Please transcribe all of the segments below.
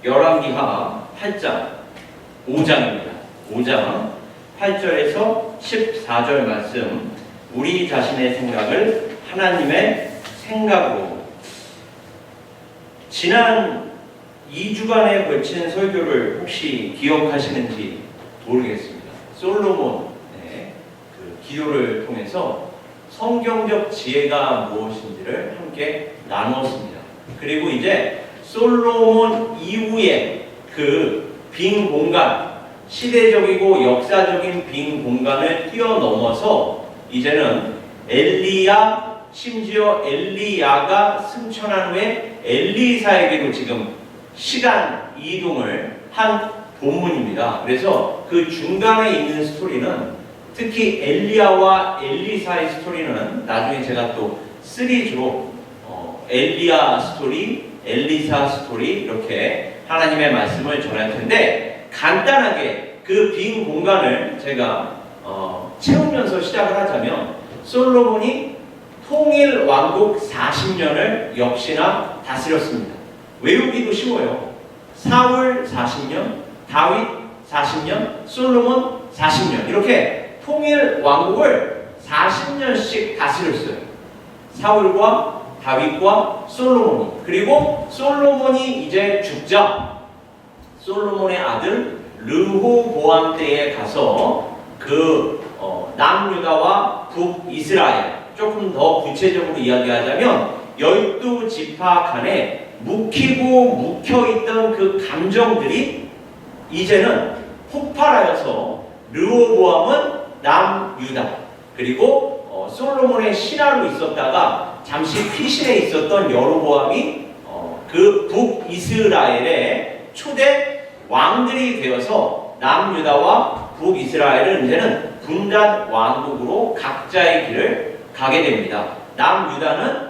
열왕기하 8장 5장입니다. 5장 8절에서 14절 말씀, 우리 자신의 생각을 하나님의 생각으로. 지난 2주간에 걸친 설교를 혹시 기억하시는지 모르겠습니다. 솔로몬의 그 기도를 통해서 성경적 지혜가 무엇인지를 함께 나누었습니다. 그리고 이제 솔로몬 이후에 그 빈 공간, 시대적이고 역사적인 빈 공간을 뛰어넘어서 이제는 엘리야, 심지어 엘리야가 승천한 후에 엘리사에게도 지금 시간 이동을 한 본문입니다. 그래서 그 중간에 있는 스토리는, 특히 엘리야와 엘리사의 스토리는 나중에 제가 또 시리즈로 엘리야 스토리, 엘리사 스토리 이렇게 하나님의 말씀을 전할 텐데, 간단하게 그 빈 공간을 제가 채우면서 시작을 하자면, 솔로몬이 통일 왕국 40년을 역시나 다스렸습니다. 외우기도 쉬워요. 사울 40년, 다윗 40년, 솔로몬 40년, 이렇게 통일 왕국을 40년씩 다스렸어요. 사울과 다윗과 솔로몬이. 그리고 솔로몬이 이제 죽자 솔로몬의 아들 르호보암 때에 가서 그 남유다와 북이스라엘, 조금 더 구체적으로 이야기하자면 12지파 간에 묵히고 묵혀있던 그 감정들이 이제는 폭발하여서 르호보암은 남유다, 그리고 솔로몬의 신하로 있었다가 잠시 피신해 있었던 여로보암이 그 북이스라엘의 초대 왕들이 되어서 남유다와 북이스라엘은 이제는 분단 왕국으로 각자의 길을 가게 됩니다. 남유다는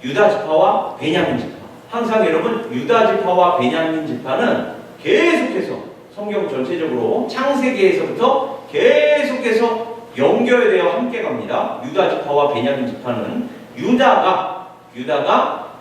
유다 지파와 베냐민 지파. 항상 여러분, 유다 지파와 베냐민 지파는 계속해서 성경 전체적으로 창세기에서부터 계속해서 연결되어 함께 갑니다. 유다 지파와 베냐민 지파는 유다가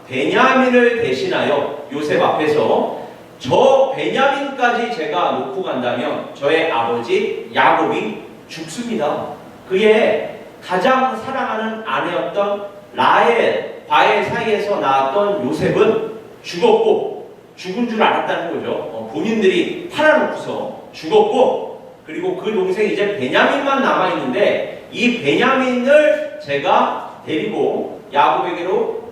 베냐민을 대신하여 요셉 앞에서 저 베냐민까지 제가 놓고 간다면 저의 아버지 야곱이 죽습니다. 그의 가장 사랑하는 아내였던 라헬과의 사이에서 낳았던 요셉은 죽었고, 죽은 줄 알았다는 거죠. 본인들이 팔아놓고서 죽었고, 그리고 그 동생 이제 베냐민만 남아있는데, 이 베냐민을 제가 데리고 야곱에게로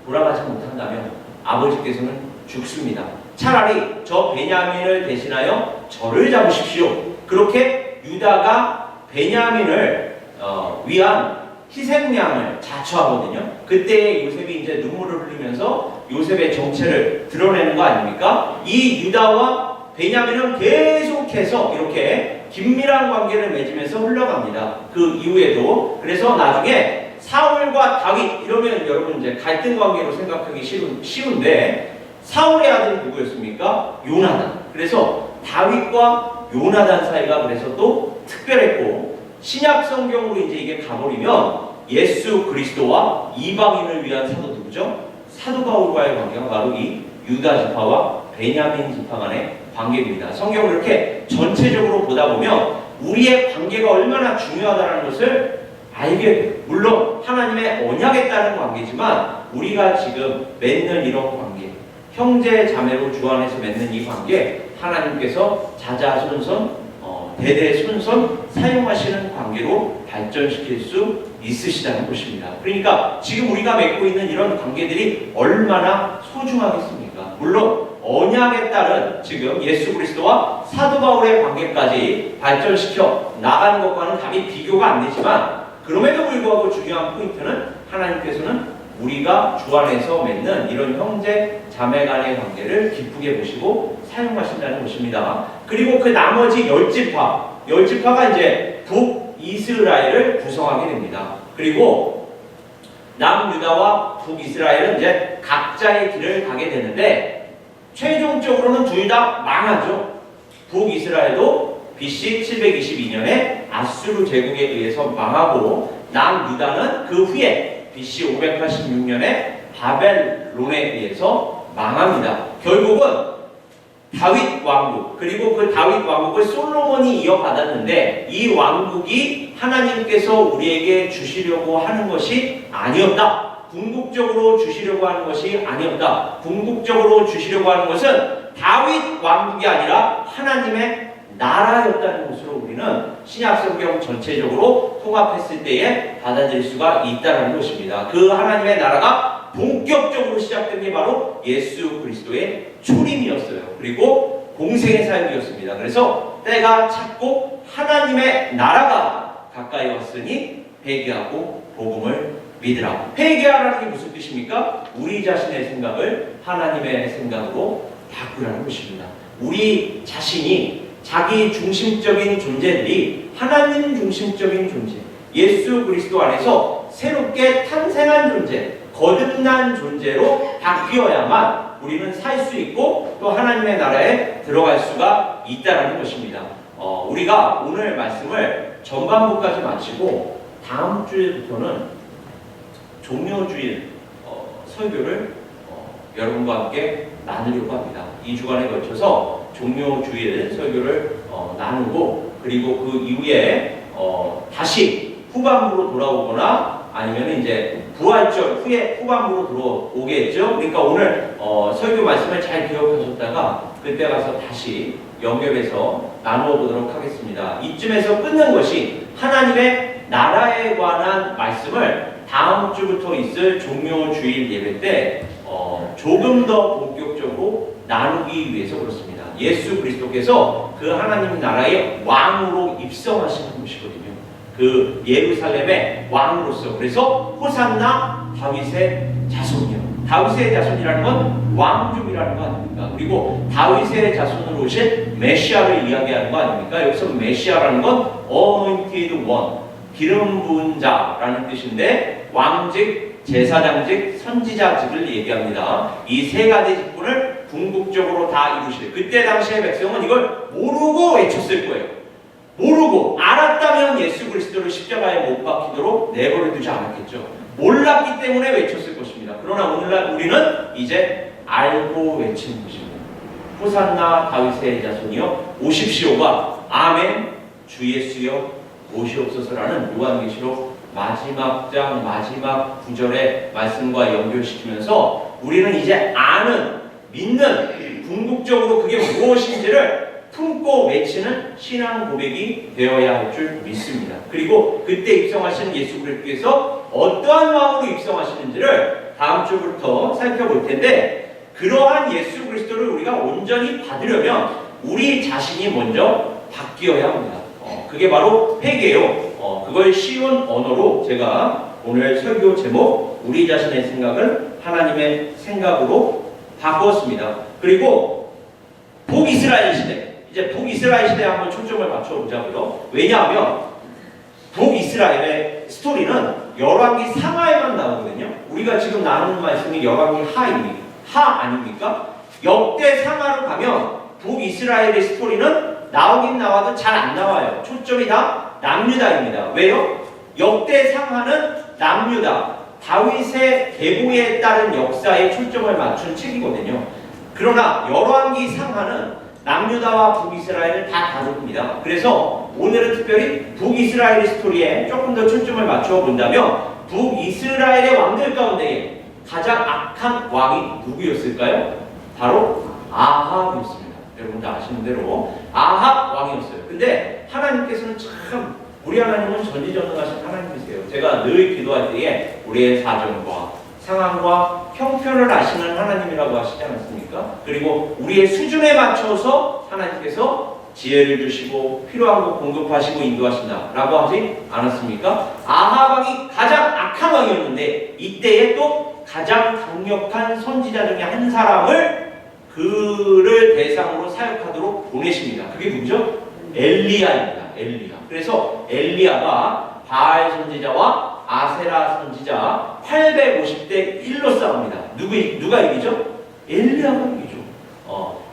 돌아가지 못한다면 아버지께서는 죽습니다. 차라리 저 베냐민을 대신하여 저를 잡으십시오. 그렇게 유다가 베냐민을 위한 희생양을 자처하거든요. 그때 요셉이 이제 눈물을 흘리면서 요셉의 정체를 드러내는 거 아닙니까? 이 유다와 베냐민은 계속해서 이렇게 긴밀한 관계를 맺으면서 흘러갑니다. 그 이후에도. 그래서 나중에 사울과 다윗 이러면 여러분 이제 갈등 관계로 생각하기 쉬운데, 사울의 아들이 누구였습니까? 요나단. 그래서 다윗과 요나단 사이가 그래서 또 특별했고, 신약 성경으로 이제 이게 가버리면 예수 그리스도와 이방인을 위한 사도 누구죠? 사도 바울과의 관계가 바로 이 유다 지파와 베냐민 지파 간의 관계입니다. 성경을 이렇게 전체적으로 보다 보면 우리의 관계가 얼마나 중요하다는 것을 알게 돼요. 물론 하나님의 언약에 따른 관계지만 우리가 지금 맺는 이런 관계, 형제 자매로 주 안에서 맺는 이 관계, 하나님께서 자자손손 대대손손 사용하시는 관계로 발전시킬 수 있으시다는 것입니다. 그러니까 지금 우리가 맺고 있는 이런 관계들이 얼마나 소중하겠습니까? 물론 언약에 따른 지금 예수 그리스도와 사도 바울의 관계까지 발전시켜 나가는 것과는 감히 비교가 안 되지만, 그럼에도 불구하고 중요한 포인트는 하나님께서는 우리가 주 안에서 맺는 이런 형제 자매 간의 관계를 기쁘게 보시고 사용하신다는 것입니다. 그리고 그 나머지 10지파가 이제 북이스라엘을 구성하게 됩니다. 그리고 남유다와 북이스라엘은 이제 각자의 길을 가게 되는데, 최종적으로는 둘 다 망하죠. 북이스라엘도 BC 722년에 아수르 제국에 의해서 망하고, 남유다는 그 후에 BC 586년에 바벨론에 의해서 망합니다. 결국은 다윗 왕국, 그리고 그 다윗 왕국을 솔로몬이 이어받았는데 이 왕국이 하나님께서 우리에게 주시려고 하는 것이 아니었다. 궁극적으로 주시려고 하는 것이 아니었다. 궁극적으로 주시려고 하는 것은 다윗 왕국이 아니라 하나님의 나라였다는 것으로 우리는 신약성경 전체적으로 통합했을 때에 받아들일 수가 있다는 것입니다. 그 하나님의 나라가 본격적으로 시작된 게 바로 예수 그리스도의 초림이었어요. 그리고 공생의 사역이었습니다. 그래서 때가 찼고 하나님의 나라가 가까이 왔으니 회개하고 복음을 믿으라. 회개하라는 게 무슨 뜻입니까? 우리 자신의 생각을 하나님의 생각으로 바꾸라는 것입니다. 우리 자신이 자기 중심적인 존재들이 하나님 중심적인 존재, 예수 그리스도 안에서 새롭게 탄생한 존재, 거듭난 존재로 바뀌어야만 우리는 살 수 있고 또 하나님의 나라에 들어갈 수가 있다는 것입니다. 우리가 오늘 말씀을 전반부까지 마치고 다음 주에부터는 종료주일 설교를 여러분과 함께 나누려고 합니다. 2주간에 걸쳐서 종료주일 설교를 나누고 그리고 그 이후에 다시 후반부로 돌아오거나 아니면 이제 부활절 후에 후반부로 들어오겠죠. 그러니까 오늘 설교 말씀을 잘 기억하셨다가 그때 가서 다시 연결해서 나누어 보도록 하겠습니다. 이쯤에서 끊는 것이 하나님의 나라에 관한 말씀을 다음 주부터 있을 종료주일 예배 때 조금 더 본격적으로 나누기 위해서 그렇습니다. 예수 그리스도께서 그 하나님 나라의 왕으로 입성하시는 것이거든요. 그 예루살렘의 왕으로서. 그래서 호산나 다윗의 자손이요. 다윗의 자손이라는 건 왕족이라는 거 아닙니까? 그리고 다윗의 자손으로 오신 메시아를 이야기하는 거 아닙니까? 여기서 메시아라는 건 anointed one, 기름 부은 자라는 뜻인데 왕직, 제사장직, 선지자직을 얘기합니다. 이 세 가지 직분을 궁극적으로 다 이루실. 그때 당시의 백성은 이걸 모르고 외쳤을 거예요. 모르고 알았다면 예수 그리스도를 십자가에 못 박히도록 내버려 두지 않았겠죠. 몰랐기 때문에 외쳤을 것입니다. 그러나 오늘날 우리는 이제 알고 외치는 것입니다. 호산나 다윗의 자손이여 오십시오가 아멘 주 예수여 오시옵소서라는 요한계시록 마지막 장 마지막 구절의 말씀과 연결시키면서 우리는 이제 아는, 믿는, 궁극적으로 그게 무엇인지를 품고 외치는 신앙 고백이 되어야 할 줄 믿습니다. 그리고 그때 입성하시는 예수 그리스도께서 어떠한 마음으로 입성하시는지를 다음 주부터 살펴볼 텐데 그러한 예수 그리스도를 우리가 온전히 받으려면 우리 자신이 먼저 바뀌어야 합니다. 그게 바로 회개요. 그걸 쉬운 언어로 제가 오늘 설교 제목 우리 자신의 생각을 하나님의 생각으로 바꾸었습니다. 그리고 북이스라엘 시대, 이제 북이스라엘 시대에 한번 초점을 맞춰보자고요. 왜냐하면 북이스라엘의 스토리는 열왕기 상하에만 나오거든요. 우리가 지금 나누는 말씀이 열왕기 하입니다. 하 아닙니까? 역대 상하로 가면 북이스라엘의 스토리는 나오긴 나와도 잘 안 나와요. 초점이 다 남유다입니다. 왜요? 역대 상하는 남유다, 다윗의 계보에 따른 역사에 초점을 맞춘 책이거든요. 그러나 열왕기 상하는 남유다와 북이스라엘을 다 다룹니다. 그래서 오늘은 특별히 북이스라엘의 스토리에 조금 더 초점을 맞추어 본다면 북이스라엘의 왕들 가운데 가장 악한 왕이 누구였을까요? 바로 아합이었습니다. 여러분 다 아시는 대로 아합 왕이었어요. 근데 하나님께서는 참 우리 하나님은 전지전능하신 하나님이세요. 제가 늘 기도할 때에 우리의 사정과 상황과 형편을 아시는 하나님이라고 하시지 않았습니까? 그리고 우리의 수준에 맞춰서 하나님께서 지혜를 주시고 필요한 것 공급하시고 인도하신다라고 하지 않았습니까? 아합 왕이 가장 악한 왕이었는데 이때에 또 가장 강력한 선지자 중에 한 사람을 그를 대상으로 사역하도록 보내십니다. 그게 누구죠? 엘리야입니다. 엘리야. 그래서 엘리야가 바알 선지자와 아세라 선지자 850대 1로 싸웁니다. 누가 이기죠? 엘리야가 이기죠.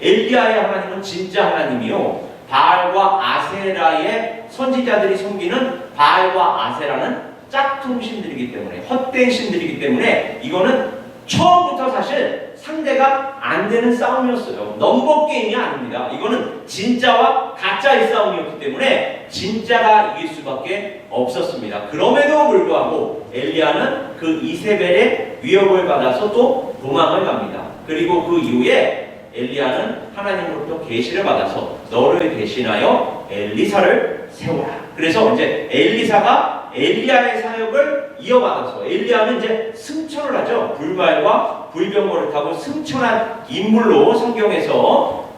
엘리야의 하나님은 진짜 하나님이요. 바알과 아세라의 선지자들이 섬기는 바알과 아세라는 짝퉁 신들이기 때문에, 헛된 신들이기 때문에 이거는 처음부터 사실 상대가 안 되는 싸움이었어요. 넘버 게임이 아닙니다. 이거는 진짜와 가짜의 싸움이었기 때문에 진짜가 이길 수밖에 없었습니다. 그럼에도 불구하고 엘리야는 그 이세벨의 위협을 받아서 또 도망을 갑니다. 그리고 그 이후에 엘리야는 하나님으로부터 계시를 받아서 너를 대신하여 엘리사를 세워라. 그래서 이제 엘리사가 엘리야의 사역을 이어받아서 엘리야는 이제 승천을 하죠. 불말과 불병거를 타고 승천한 인물로 성경에서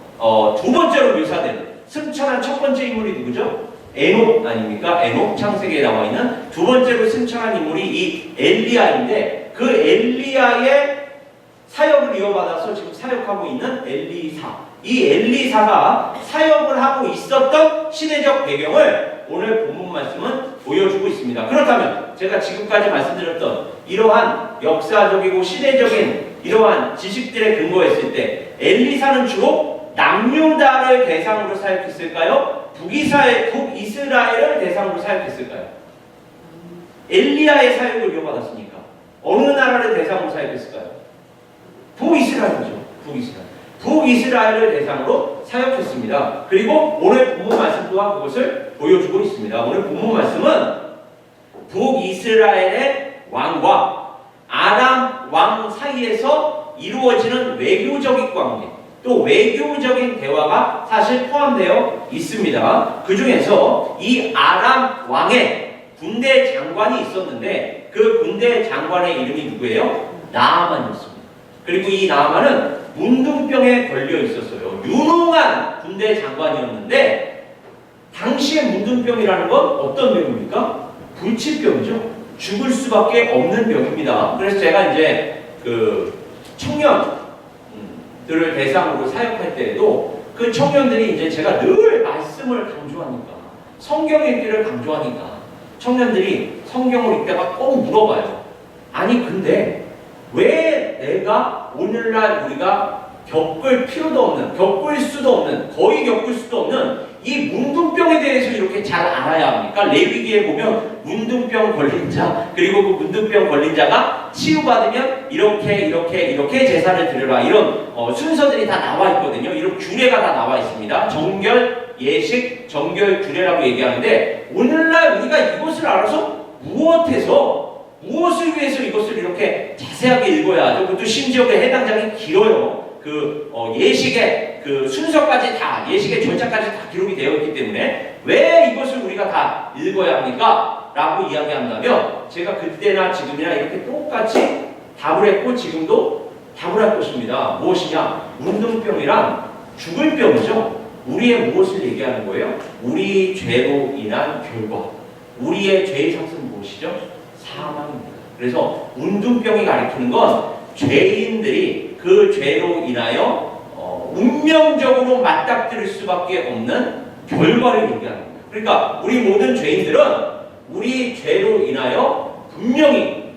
두 번째로 묘사되는 승천한 첫 번째 인물이 누구죠? 에녹 아닙니까? 에녹 창세기에 나와 있는 두 번째로 승천한 인물이 이 엘리야인데 그 엘리야의 사역을 이어받아서 지금 사역하고 있는 엘리사. 이 엘리사가 사역을 하고 있었던 시대적 배경을 오늘 본문 말씀은 보여주고 있습니다. 그렇다면 제가 지금까지 말씀드렸던 이러한 역사적이고 시대적인 이러한 지식들에 근거했을 때 엘리사는 주로 남유다를 대상으로 사역했을까요? 북이스라엘을 대상으로 사역했을까요? 엘리야의 사역을 이어받았으니까 어느 나라를 대상으로 사역했을까요? 북이스라엘이죠. 북이스라엘을 대상으로 사역했습니다. 그리고 오늘 본문 말씀 또한 그것을 보여주고 있습니다. 오늘 본문 말씀은 북이스라엘의 왕과 아람 왕 사이에서 이루어지는 외교적인 관계, 또 외교적인 대화가 사실 포함되어 있습니다. 그 중에서 이 아람 왕의 군대 장관이 있었는데 그 군대 장관의 이름이 누구예요? 나아만이었습니다. 그리고 이 나아만은 문둥병에 걸려 있었어요. 유능한 군대 장관이었는데 당시의 문둥병이라는 건 어떤 병입니까? 불치병이죠. 죽을 수밖에 없는 병입니다. 그래서 제가 이제 그 청년들을 대상으로 사역할 때에도 그 청년들이 이제 제가 늘 말씀을 강조하니까 성경 읽기를 강조하니까 청년들이 성경을 읽다가 꼭 물어봐요. 아니 근데 왜 내가 오늘날 우리가 겪을 필요도 없는, 겪을 수도 없는, 거의 겪을 수도 없는 이 문둥병에 대해서 이렇게 잘 알아야 합니까? 레위기에 보면 문둥병 걸린 자, 그리고 그 문둥병 걸린 자가 치유받으면 이렇게 제사를 드려라. 이런 순서들이 다 나와 있거든요. 이런 규례가 다 나와 있습니다. 정결, 예식, 정결, 규례라고 얘기하는데 오늘날 우리가 이것을 알아서 무엇을 위해서 이것을 이렇게 자세하게 읽어야 하죠? 그것도 심지어 그 해당 장이 길어요. 예식의 그 순서까지 다, 예식의 절차까지 다 기록이 되어 있기 때문에 왜 이것을 우리가 다 읽어야 합니까? 라고 이야기한다면 제가 그때나 지금이나 이렇게 똑같이 답을 했고 지금도 답을 할 것입니다. 무엇이냐? 문둥병이란 죽을 병이죠. 우리의 무엇을 얘기하는 거예요? 우리 죄로 인한 결과. 우리의 죄의 상승은 무엇이죠? 사망입니다. 그래서 문둥병이 가리키는 건 죄인들이 그 죄로 인하여 운명적으로 맞닥뜨릴 수밖에 없는 결과를 얘기하는 거예요. 그러니까 우리 모든 죄인들은 우리 죄로 인하여 분명히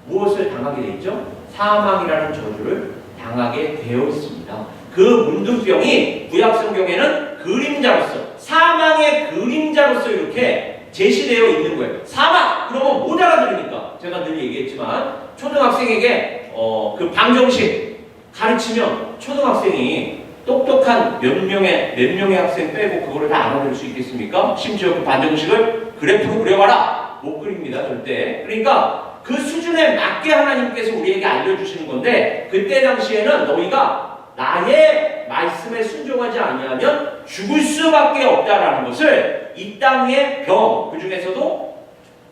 무엇을 당하게 돼 있죠? 사망이라는 저주를 당하게 되어 있습니다. 그 문둥병이 구약 성경에는 그림자로서, 사망의 그림자로서 이렇게 제시되어 있는 거예요. 사망! 그러면 못 알아들으니까 제가 늘 얘기했지만 초등학생에게 그 방정식 가르치면 초등학생이 똑똑한 몇 명의 학생 빼고 그거를 다 알아들을 수 있겠습니까? 심지어 그 방정식을 그래프로 그려봐라! 못 그립니다, 절대. 그러니까 그 수준에 맞게 하나님께서 우리에게 알려주시는 건데 그때 당시에는 너희가 나의 말씀에 순종하지 아니하면 죽을 수밖에 없다라는 것을 이 땅의 병, 그 중에서도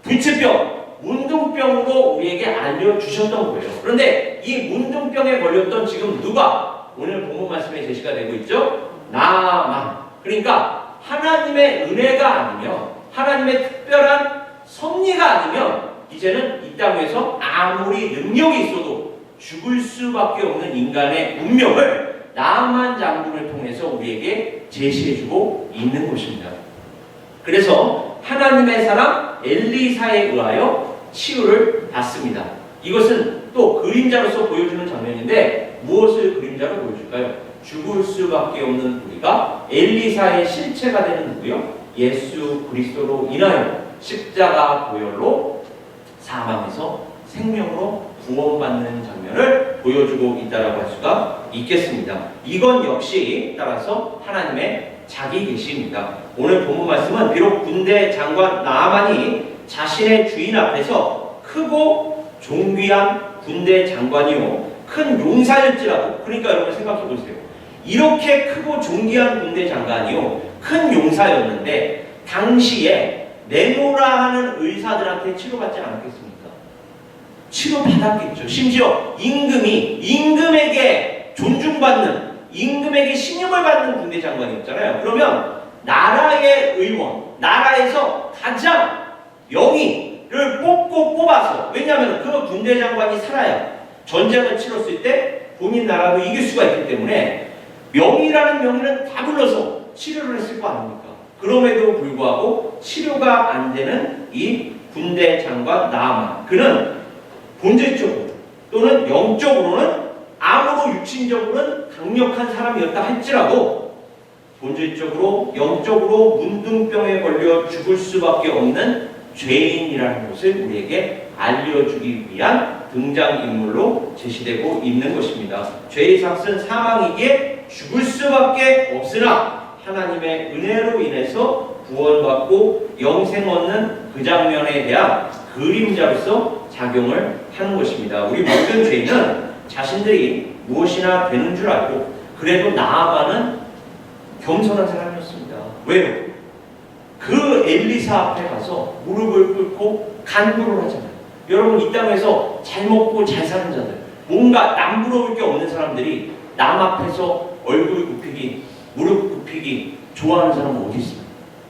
불치병, 문둥병으로 우리에게 알려주셨던 거예요. 그런데 이 문둥병에 걸렸던 지금 누가 오늘 본문 말씀에 제시가 되고 있죠? 나만. 그러니까 하나님의 은혜가 아니면, 하나님의 특별한 섭리가 아니면 이제는 이 땅에서 아무리 능력이 있어도 죽을 수밖에 없는 인간의 운명을 나만 장군을 통해서 우리에게 제시해주고 있는 것입니다. 그래서 하나님의 사람 엘리사에 의하여 치유를 받습니다. 이것은 또 그림자로서 보여주는 장면인데 무엇을 그림자로 보여줄까요? 죽을 수밖에 없는 우리가 엘리사의 실체가 되는 누구요? 예수 그리스도로 인하여 십자가 보혈로 사망에서 생명으로 구원받는 장면을 보여주고 있다라고 할 수가 있겠습니다. 이건 역시 따라서 하나님의 자기 계시입니다. 오늘 본문 말씀은 비록 군대 장관 나아만이 자신의 주인 앞에서 크고 존귀한 군대 장관이요 큰 용사일지라도, 그러니까 여러분 생각해 보세요. 이렇게 크고 존귀한 군대 장관이요 큰 용사였는데 당시에 내노라 하는 의사들한테 치료받지 않았겠습니까? 치료받았겠죠. 심지어 임금에게 존중받는, 임금에게 신임을 받는 군대 장관이었잖아요. 그러면 나라의 의원, 나라에서 가장 명의를 뽑아서, 왜냐하면 그 군대 장관이 살아야 전쟁을 치렀을 때 본인 나라도 이길 수가 있기 때문에 명의라는 명의는 다 불러서 치료를 했을 거 아닙니까? 그럼에도 불구하고 치료가 안 되는 이 군대 장관 나아만, 그는 본질적으로 또는 영적으로는 아무로 육신적으로는 강력한 사람이었다 할지라도 본질적으로 영적으로 문둥병에 걸려 죽을 수밖에 없는 죄인이라는 것을 우리에게 알려주기 위한 등장인물로 제시되고 있는 것입니다. 죄의 삭은 사망이기에 죽을 수밖에 없으나 하나님의 은혜로 인해서 구원받고 영생 얻는 그 장면에 대한 그림자로서 작용을 하는 것입니다. 우리 모든 죄인은 자신들이 무엇이나 되는 줄 알고 그래도 나아가는 겸손한 사람이었습니다. 왜요? 그 엘리사 앞에 가서 무릎을 꿇고 간구를 하잖아요. 여러분, 이 땅에서 잘 먹고 잘 사는 자들, 뭔가 남부러울 게 없는 사람들이 남 앞에서 얼굴 굽히기, 무릎 굽히기 좋아하는 사람은 어디 있어요?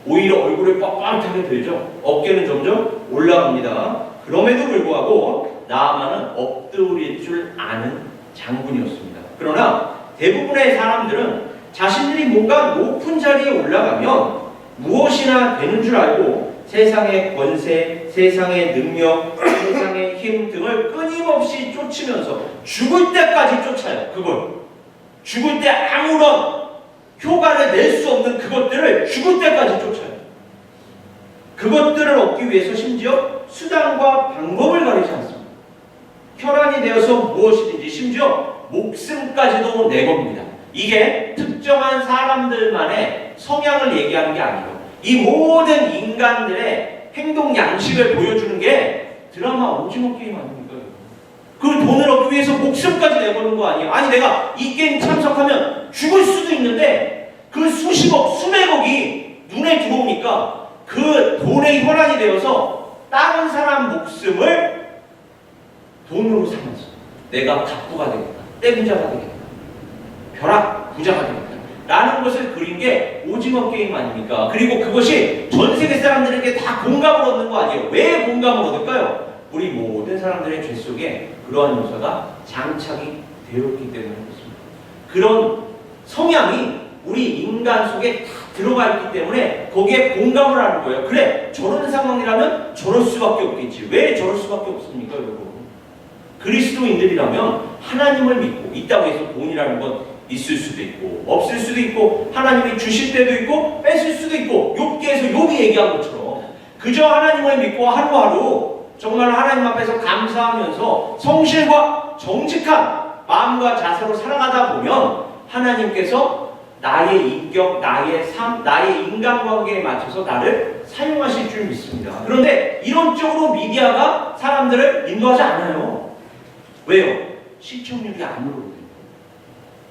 오히려 얼굴을 뻣뻣하게 들죠. 어깨는 점점 올라갑니다. 그럼에도 불구하고 나아만은 엎드릴 줄 아는 장군이었습니다. 그러나 대부분의 사람들은 자신들이 뭔가 높은 자리에 올라가면 무엇이나 되는 줄 알고 세상의 권세, 세상의 능력, 세상의 힘 등을 끊임없이 쫓으면서 죽을 때까지 쫓아요. 그걸 죽을 때 아무런 효과를 낼 수 없는 그것들을 죽을 때까지 쫓아요. 그것들을 얻기 위해서 심지어 수단과 방법을 가리지 않습니다. 혈안이 되어서 무엇이든지 심지어 목숨까지도 내겁니다. 이게 특정한 사람들만의 성향을 얘기하는 게 아니에요. 이 모든 인간들의 행동 양식을 보여주는 게 드라마 오징어 게임 아닙니까? 그 돈을 얻기 위해서 목숨까지 내거는 거 아니에요? 아니, 내가 이 게임 참석하면 죽을 수도 있는데 그 수십억, 수백억이 눈에 들어오니까 그 돈의 혈안이 되어서 다른 사람 목숨을 돈으로 사면서 내가 갑부가 되겠다, 떼부자가 되겠다, 벼락 부자가 되겠다 라는 것을 그린 게 오징어 게임 아닙니까? 그리고 그것이 전 세계 사람들에게 다 공감을 얻는 거 아니에요? 왜 공감을 얻을까요? 우리 모든 사람들의 죄 속에 그러한 요소가 장착이 되었기 때문에 그렇습니다. 그런 성향이 우리 인간 속에 다 들어가 있기 때문에 거기에 공감을 하는 거예요. 그래, 저런 상황이라면 저럴 수밖에 없겠지. 왜 저럴 수밖에 없습니까, 여러분? 그리스도인들이라면 하나님을 믿고 이 땅에서 돈이라는 건 있을 수도 있고 없을 수도 있고 하나님이 주실 때도 있고 뺏을 수도 있고 욥기에서 욥이 얘기한 것처럼 그저 하나님을 믿고 하루하루 정말 하나님 앞에서 감사하면서 성실과 정직한 마음과 자세로 살아가다 보면 하나님께서 나의 인격, 나의 삶, 나의 인간관계에 맞춰서 나를 사용하실 줄 믿습니다. 그런데 이런 쪽으로 미디어가 사람들을 인도하지 않아요. 왜요? 시청률이 안 오르거든요.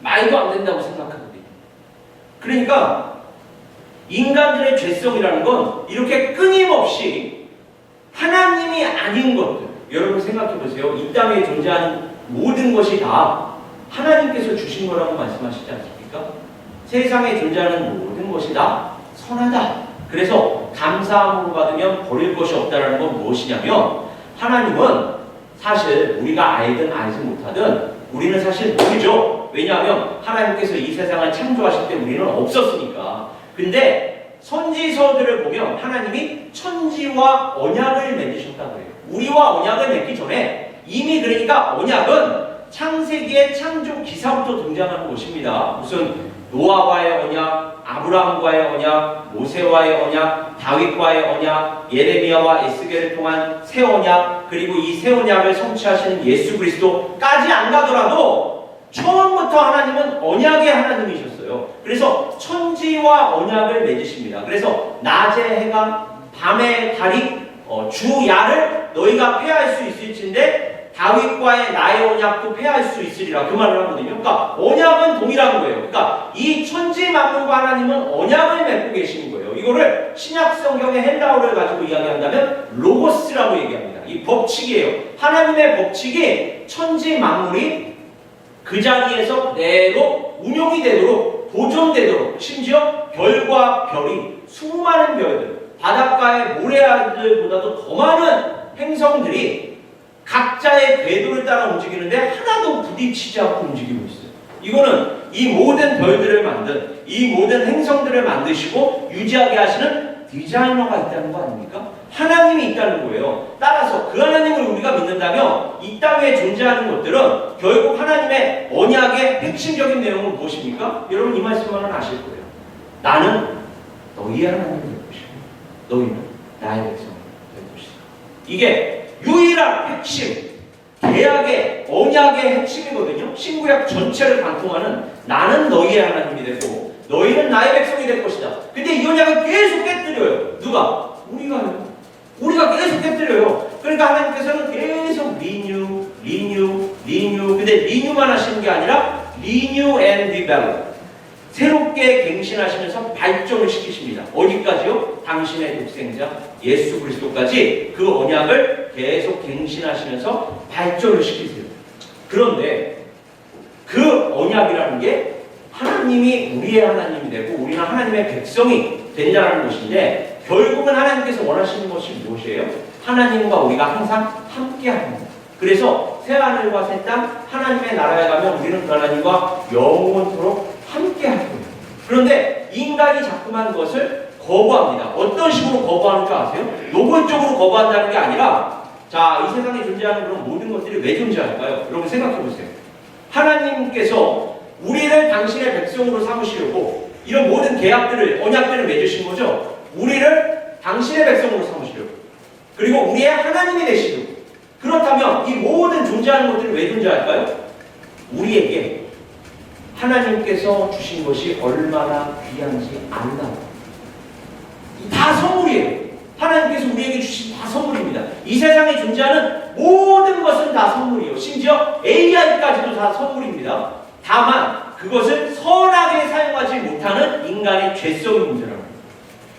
말도 안 된다고 생각하거든요. 그러니까 인간들의 죄성이라는 건 이렇게 끊임없이 하나님이 아닌 것들, 여러분 생각해 보세요. 이 땅에 존재하는 모든 것이 다 하나님께서 주신 거라고 말씀하시지 않습니까? 세상에 존재하는 모든 것이 다 선하다. 그래서 감사함으로 받으면 버릴 것이 없다는 건 무엇이냐면 하나님은 사실 우리가 알든 알지 못하든 우리는 사실 모르죠. 왜냐하면 하나님께서 이 세상을 창조하실 때 우리는 없었으니까. 근데 선지서들을 보면 하나님이 천지와 언약을 맺으셨다고 해요. 우리와 언약을 맺기 전에 이미, 그러니까 언약은 창세기의 창조 기사부터 등장하는 것입니다. 무슨 노아와의 언약, 아브라함과의 언약, 모세와의 언약, 다윗과의 언약, 예레미야와 에스겔을 통한 새 언약, 그리고 이 새 언약을 성취하시는 예수 그리스도까지 안 가더라도 처음부터 하나님은 언약의 하나님이셨어요. 그래서 천지와 언약을 맺으십니다. 그래서 낮의 해가, 밤의 달이, 주야를 너희가 폐할 수 있을진데 다윗과의 나의 언약도 폐할 수 있으리라, 그 말을 하거든요. 그러니까 언약은 동일한 거예요. 그러니까 이 천지 만물과 하나님은 언약을 맺고 계시는 거예요. 이거를 신약 성경의 헬라어를 가지고 이야기한다면 로고스라고 얘기합니다. 이 법칙이에요. 하나님의 법칙이 천지 만물이 그 자리에서 그대로 운용이 되도록, 보존되도록, 심지어 별과 별이, 수많은 별들, 바닷가의 모래알들보다도 더 많은 행성들이 각자의 궤도를 따라 움직이는데 하나도 부딪히지 않고 움직이고 있어요. 이거는 이 모든 별들을 만든, 이 모든 행성들을 만드시고 유지하게 하시는 디자이너가 있다는 거 아닙니까? 하나님이 있다는 거예요. 따라서 그 하나님을 우리가 믿는다면 이 땅에 존재하는 것들은 결국 하나님의 언약의 핵심적인 내용은 무엇입니까? 여러분 이 말씀만은 아실 거예요. 나는 너희의 하나님이 될 것이고 너희는 나의 백성이 될 것이다. 이게 유일한 핵심, 계약의, 언약의 핵심이거든요. 신구약 전체를 관통하는 나는 너희의 하나님이 되고 너희는 나의 백성이 될 것이다. 근데 이 언약을 계속 깨뜨려요. 누가? 우리가요. 우리가 계속 깨뜨려요. 그러니까 하나님께서는 계속 리뉴. 근데 리뉴만 하시는 게 아니라 리뉴 앤 디벨롭. 새롭게 갱신하시면서 발전을 시키십니다. 어디까지요? 당신의 독생자 예수 그리스도까지 그 언약을 계속 갱신하시면서 발전을 시키세요. 그런데 그 언약이라는 게 하나님이 우리의 하나님이 되고 우리는 하나님의 백성이 된다는 것인데 결국은 하나님께서 원하시는 것이 무엇이에요? 하나님과 우리가 항상 함께하는 것. 그래서 새하늘과 새 땅, 하나님의 나라에 가면 우리는 그 하나님과 영원토록 함께할 거예요. 그런데 인간이 자꾸만 그것을 거부합니다. 어떤 식으로 거부하는 줄 아세요? 노골적으로 거부한다는 게 아니라, 자, 이 세상에 존재하는 그런 모든 것들이 왜 존재할까요? 여러분 생각해 보세요. 하나님께서 우리를 당신의 백성으로 삼으시려고 이런 모든 계약들을, 언약들을 맺으신 거죠. 우리를 당신의 백성으로 삼으시려고, 그리고 우리의 하나님이 되시려고. 그렇다면 이 모든 존재하는 것들이 왜 존재할까요? 우리에게 하나님께서 주신 것이 얼마나 귀한지 알라고. 다 선물이에요. 하나님께서 우리에게 주신 다 선물입니다. 이 세상에 존재하는 모든 것은 다 선물이에요. 심지어 AI까지도 다 선물입니다. 다만 그것을 선하게 사용하지 못하는 인간의 죄성이 문제라고.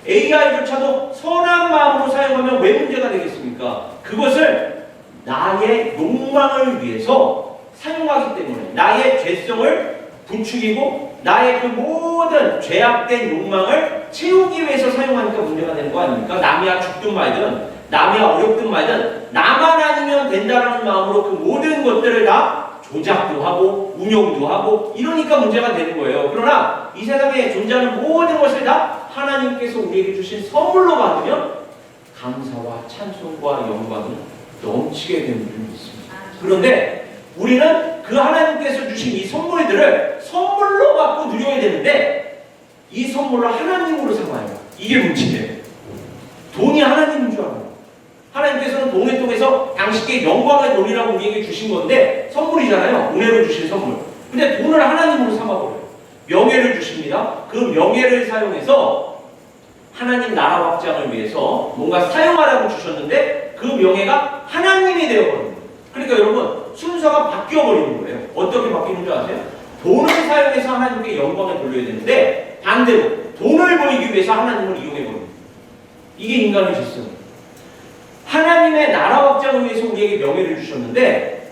AI조차도 선한 마음으로 사용하면 왜 문제가 되겠습니까? 그것을 나의 욕망을 위해서 사용하기 때문에, 나의 죄성을 부추기고 나의 그 모든 죄악된 욕망을 채우기 위해서 사용하니까 문제가 되는 거 아닙니까? 남이야 죽든 말든, 남이야 어렵든 말든, 나만 아니면 된다는 마음으로 그 모든 것들을 다 조작도 하고 운용도 하고 이러니까 문제가 되는 거예요. 그러나 이 세상에 존재하는 모든 것을 다 하나님께서 우리에게 주신 선물로 받으면 감사와 찬송과 영광이 넘치게 되는 줄 믿습니다. 그런데 우리는 그 하나님께서 주신 이 선물들을 선물로 받고 누려야 되는데 이 선물을 하나님으로 삼아요. 이게 문제예요. 돈이 하나님인 줄 알아요. 하나님께서는 돈을 통해서 당신께 영광을 돌리라고 우리에게 주신 건데 선물이잖아요. 은혜로 주신 선물. 근데 돈을 하나님으로 삼아버려요. 명예를 주십니다. 그 명예를 사용해서 하나님 나라 확장을 위해서 뭔가 사용하라고 주셨는데 그 명예가 하나님이 되어버립니다. 그러니까 여러분 순서가 바뀌어버리는 거예요. 어떻게 바뀌는 줄 아세요? 돈을 사용해서 하나님께 영광을 돌려야 되는데 반대로 돈을 벌기 위해서 하나님을 이용해버립니다. 이게 인간의 죄성이에요. 하나님의 나라 확장을 위해서 우리에게 명예를 주셨는데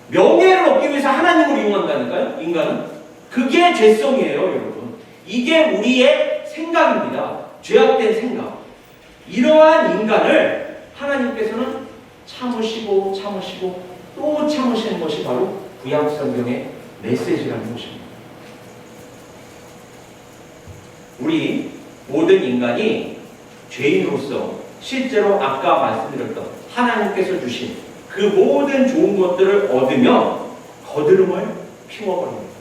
명예를 얻기 위해서 하나님을 이용한다니까요. 인간은. 그게 죄성이에요. 여러분. 이게 우리의 생각입니다. 죄악된 생각. 이러한 인간을 하나님께서는 참으시고 또 참으시는 것이 바로 구약 성경의 메시지라는 것입니다. 우리 모든 인간이 죄인으로서 실제로 아까 말씀드렸던 하나님께서 주신 그 모든 좋은 것들을 얻으면 거드름을 피워버립니다.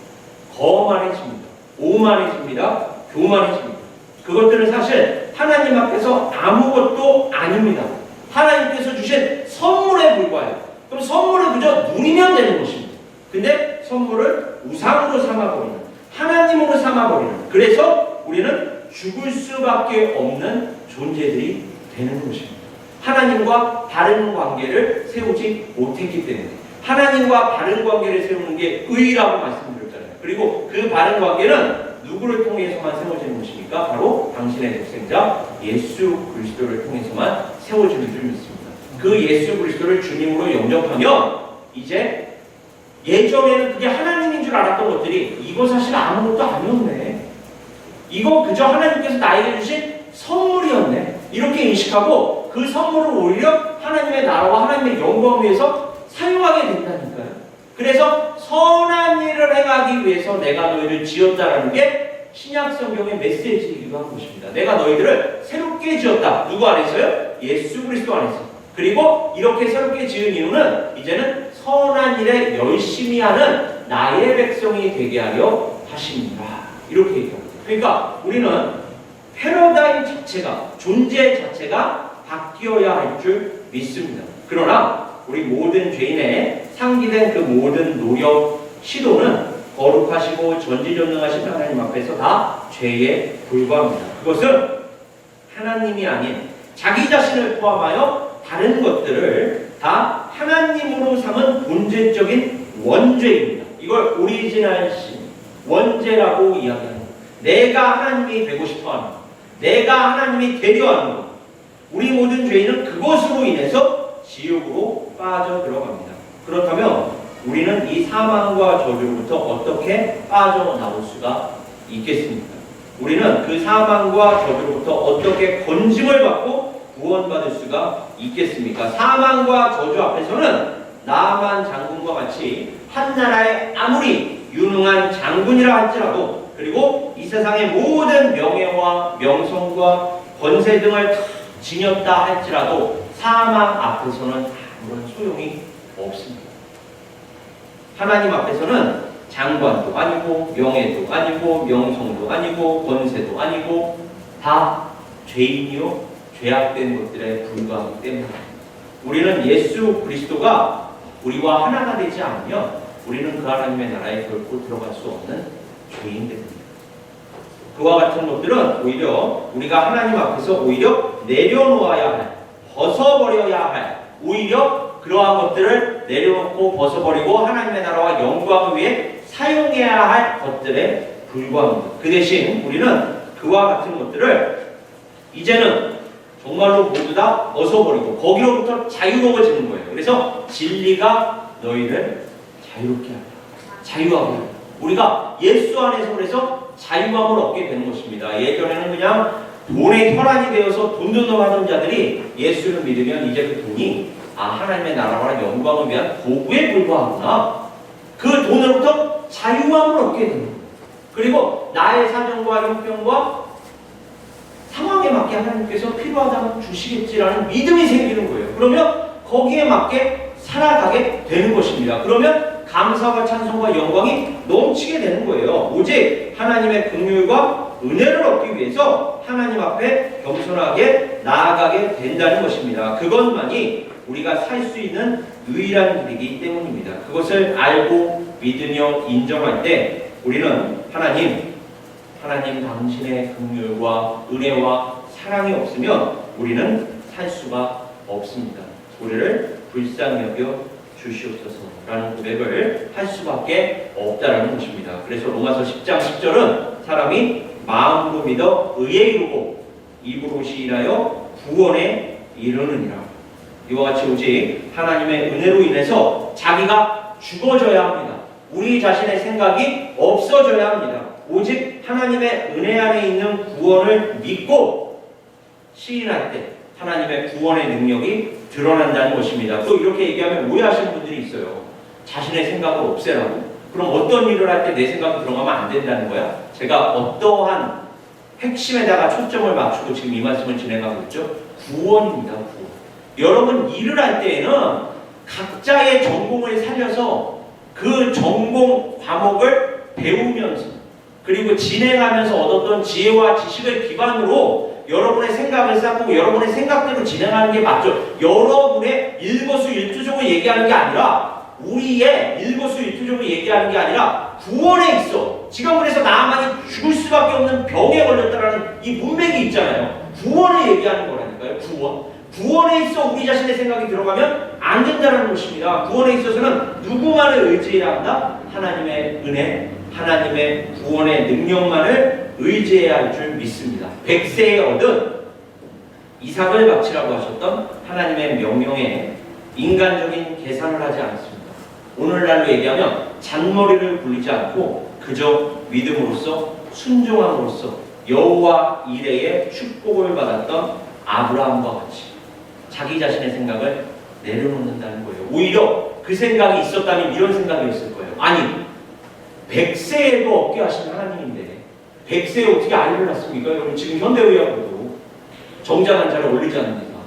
거만해집니다. 오만해집니다. 교만해집니다. 그것들은 사실 하나님 앞에서 아무것도 아닙니다. 하나님께서 주신 선물에 불과해요. 그럼 선물을 그저 누리면 되는 것입니다. 근데 선물을 우상으로 삼아버리는, 하나님으로 삼아버리는, 그래서 우리는 죽을 수밖에 없는 존재들이 되는 것입니다. 하나님과 바른 관계를 세우지 못했기 때문에. 하나님과 바른 관계를 세우는 게 의라고 말씀드렸잖아요. 그리고 그 바른 관계는 누구를 통해서만 세워지는 것입니까? 바로 당신의 독생자 예수 그리스도를 통해서만 세워지는 줄 믿습니다. 그 예수 그리스도를 주님으로 영접하면 이제 예전에는 그게 하나님인 줄 알았던 것들이 이거 사실 아무것도 아니었네. 이거 그저 하나님께서 나에게 주신 선물이었네. 이렇게 인식하고 그 선물을 오히려 하나님의 나라와 하나님의 영광을 위해서 사용하게 된다니까요. 그래서 선한 일을 행하기 위해서 내가 너희를 지었다라는 게 신약 성경의 메시지이기도 한 것입니다. 내가 너희들을 새롭게 지었다. 누구 안에서요? 예수 그리스도 안에서. 그리고 이렇게 새롭게 지은 이유는 이제는 선한 일에 열심히 하는 나의 백성이 되게 하려 하십니다. 이렇게 얘기합니다. 그러니까 우리는 패러다임 자체가, 존재 자체가 바뀌어야 할 줄 믿습니다. 그러나 우리 모든 죄인의 상기된 그 모든 노력, 시도는 거룩하시고 전지전능하신 하나님 앞에서 다 죄에 불과합니다. 그것은 하나님이 아닌 자기 자신을 포함하여 다른 것들을 다 하나님으로 삼은 본질적인 원죄입니다. 이걸 오리지널 신, 원죄라고 이야기합니다. 내가 하나님이 되고 싶어하는 것, 내가 하나님이 되려 하는 것, 우리 모든 죄인은 그것으로 인해서 지옥으로 빠져 들어갑니다. 그렇다면 우리는 이 사망과 저주로부터 어떻게 빠져나올 수가 있겠습니까? 우리는 그 사망과 저주로부터 어떻게 건짐을 받고 구원받을 수가 있겠습니까? 사망과 저주 앞에서는 나만 장군과 같이 한 나라의 아무리 유능한 장군이라 할지라도, 그리고 이 세상의 모든 명예와 명성과 권세 등을 다 지녔다 할지라도 사망 앞에서는 아무런 소용이 없습니다. 하나님 앞에서는 장관도 아니고 명예도 아니고 명성도 아니고 권세도 아니고 다 죄인이요 죄악된 것들에 불과하기 때문에 우리는 예수 그리스도가 우리와 하나가 되지 않으면 우리는 그 하나님의 나라에 결코 들어갈 수 없는 죄인들입니다. 그와 같은 것들은 오히려 우리가 하나님 앞에서 오히려 내려놓아야 할, 벗어버려야 할, 오히려 그러한 것들을 내려놓고 벗어버리고 하나님의 나라와 영광을 위해 사용해야 할 것들에 불과합니다. 그 대신 우리는 그와 같은 것들을 이제는 정말로 모두 다 벗어버리고 거기로부터 자유로워지는 거예요. 그래서 진리가 너희를 자유롭게 한다. 자유하게 한다. 우리가 예수 안에서 그래서 자유함을 얻게 되는 것입니다. 예전에는 그냥 돈의 혈안이 되어서 돈돈돈 하던 자들이 예수를 믿으면 이제 그 돈이 하나님의 나라와 영광을 위한 도구에 불과하구나. 그 돈으로부터 자유함을 얻게 됩니다. 그리고 나의 사정과 형편과 상황에 맞게 하나님께서 필요하다면 주시겠지라는 믿음이 생기는 거예요. 그러면 거기에 맞게 살아가게 되는 것입니다. 그러면 감사와 찬송과 영광이 넘치게 되는 거예요. 오직 하나님의 긍휼과 은혜를 얻기 위해서 하나님 앞에 겸손하게 나아가게 된다는 것입니다. 그것만이 우리가 살 수 있는 유일한 길이기 때문입니다. 그것을 알고 믿으며 인정할 때 우리는 하나님 당신의 긍휼과 은혜와 사랑이 없으면 우리는 살 수가 없습니다. 우리를 불쌍히 여겨 주시옵소서라는 고백을 할 수밖에 없다라는 것입니다. 그래서 로마서 10장 10절은 사람이 마음으로 믿어 의에 이르고 입으로 시인하여 구원에 이르느니라. 이와 같이 오직 하나님의 은혜로 인해서 자기가 죽어져야 합니다. 우리 자신의 생각이 없어져야 합니다. 오직 하나님의 은혜 안에 있는 구원을 믿고 시인할 때 하나님의 구원의 능력이 드러난다는 것입니다. 또 이렇게 얘기하면 오해하시는 분들이 있어요. 자신의 생각을 없애라고? 그럼 어떤 일을 할 때 내 생각이 들어가면 안 된다는 거야? 제가 어떠한 핵심에다가 초점을 맞추고 지금 이 말씀을 진행하고 있죠? 구원입니다. 구원. 여러분 일을 할 때에는 각자의 전공을 살려서 그 전공 과목을 배우면서 그리고 진행하면서 얻었던 지혜와 지식을 기반으로 여러분의 생각을 쌓고 여러분의 생각대로 진행하는 게 맞죠. 여러분의 일거수일투족을 얘기하는 게 아니라 우리의 일거수일투족을 얘기하는 게 아니라 구원에 있어. 지금 그래서 나만이 죽을 수밖에 없는 병에 걸렸다라는 이 문맥이 있잖아요. 구원을 얘기하는 거라니까요. 구원에 있어 우리 자신의 생각이 들어가면 안 된다는 것입니다. 구원에 있어서는 누구만을 의지해야 한다? 하나님의 은혜, 하나님의 구원의 능력만을 의지해야 할 줄 믿습니다. 100세에 얻은 이삭을 바치라고 하셨던 하나님의 명령에 인간적인 계산을 하지 않습니다. 오늘날로 얘기하면 잔머리를 굴리지 않고 그저 믿음으로써 순종함으로써 여호와 이레의 축복을 받았던 아브라함과 같이 자기 자신의 생각을 내려놓는다는 거예요. 오히려 그 생각이 있었다면 이런 생각이었을 거예요. 아니 100세에도 얻게 하신 하나님인데 100세에 어떻게 아이를 낳습니까? 여러분 지금 현대의학으로도 정자난자를 올리지 않습니까?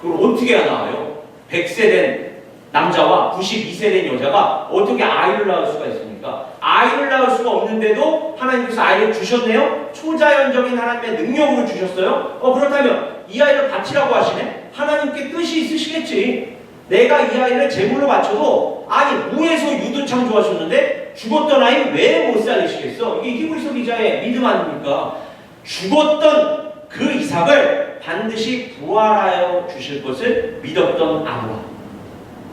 그걸 어떻게 낳아요? 100세 된 남자와 92세 된 여자가 어떻게 아이를 낳을 수가 있습니까? 아이를 낳을 수가 없는데도 하나님께서 아이를 주셨네요? 초자연적인 하나님의 능력으로 주셨어요? 그렇다면 이 아이를 바치라고 하시네? 하나님께 뜻이 있으시겠지. 내가 이 아이를 제물로 바쳐도 아니 무에서 유도 창조하셨는데 죽었던 아이 왜 못 살리시겠어? 이게 히브리서 기자의 믿음 아닙니까? 죽었던 그 이삭을 반드시 부활하여 주실 것을 믿었던 아브라함.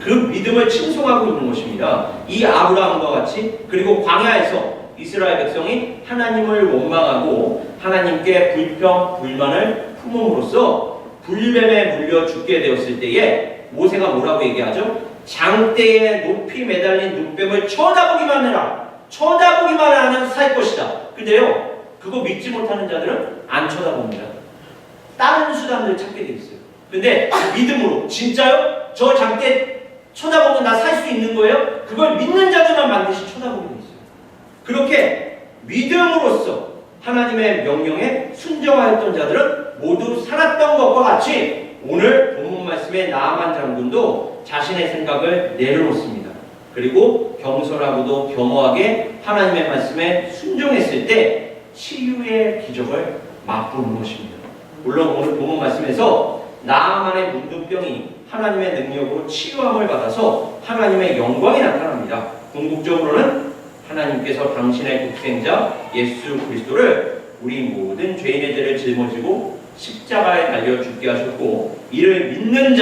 그 믿음을 칭송하고 있는 것입니다. 이 아브라함과 같이 그리고 광야에서 이스라엘 백성이 하나님을 원망하고 하나님께 불평, 불만을 품음으로써 불뱀에 물려 죽게 되었을 때에 모세가 뭐라고 얘기하죠? 장대에 높이 매달린 눈뱀을 쳐다보기만 해라. 쳐다보기만 하면 살 것이다. 근데요, 그거 믿지 못하는 자들은 안 쳐다봅니다. 다른 수단들을 찾게 돼 있어요. 근데 믿음으로 진짜요? 저 장대 쳐다보면 나 살 수 있는 거예요? 그걸 믿는 자들만 반드시 쳐다보게 돼 있어요. 그렇게 믿음으로써 하나님의 명령에 순종하였던 자들은 모두 살았던 것과 같이 오늘 본문 말씀의 나아만 장군도 자신의 생각을 내려놓습니다. 그리고 겸손하고도 겸허하게 하나님의 말씀에 순종했을 때 치유의 기적을 맛보는 것입니다. 물론 오늘 본문 말씀에서 나아만의 문둥병이 하나님의 능력으로 치유함을 받아서 하나님의 영광이 나타납니다. 궁극적으로는 하나님께서 당신의 독생자 예수 그리스도를 우리 모든 죄인의 죄를 짊어지고 십자가에 달려 죽게 하셨고 이를 믿는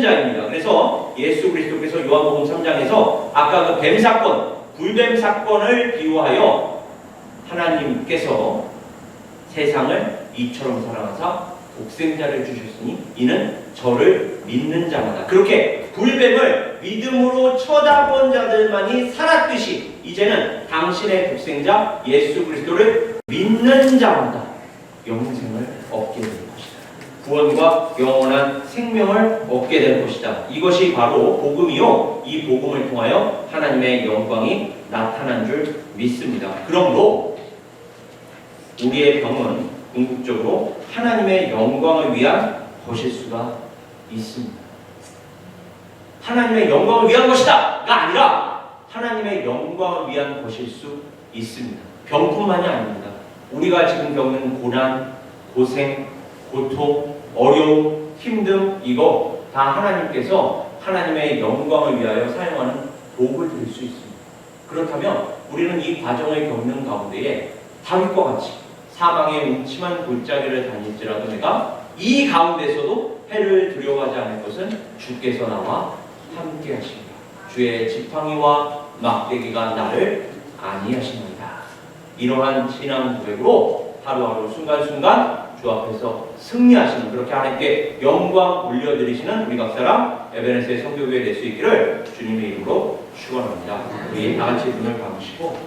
자입니다. 그래서 예수 그리스도께서 요한복음 3장에서 아까 그 뱀 사건, 불뱀 사건을 비유하여 하나님께서 세상을 이처럼 사랑하사 독생자를 주셨으니 이는 저를 믿는 자마다. 그렇게 불뱀을 믿음으로 쳐다본 자들만이 살았듯이 이제는 당신의 독생자 예수 그리스도를 믿는 자마다 영생을 얻게 될 것이다. 구원과 영원한 생명을 얻게 될 것이다. 이것이 바로 복음이요. 이 복음을 통하여 하나님의 영광이 나타난 줄 믿습니다. 그러므로 우리의 병은 궁극적으로 하나님의 영광을 위한 것일 수가 있습니다. 하나님의 영광을 위한 것이다가 아니라 하나님의 영광을 위한 것일 수 있습니다. 병뿐만이 아닙니다. 우리가 지금 겪는 고난, 고생, 고통, 어려움, 힘듦 이거 다 하나님께서 하나님의 영광을 위하여 사용하는 도구를 드릴 수 있습니다. 그렇다면 우리는 이 과정을 겪는 가운데에 다윗과 같이 사망의 음침한 골짜기를 다닐지라도 내가 이 가운데서도 해를 두려워하지 않을 것은 주께서 나와 함께 하십니다. 주의 지팡이와 막대기가 나를 안위하십니다. 이러한 신앙 고백으로 하루하루 순간순간 주 앞에서 승리하시는 그렇게 하나님께 영광 올려드리시는 우리 각사랑 에베네스의 성교교회 될 수 있기를 주님의 이름으로 축원합니다. 우리 다 같이 눈을 감으시고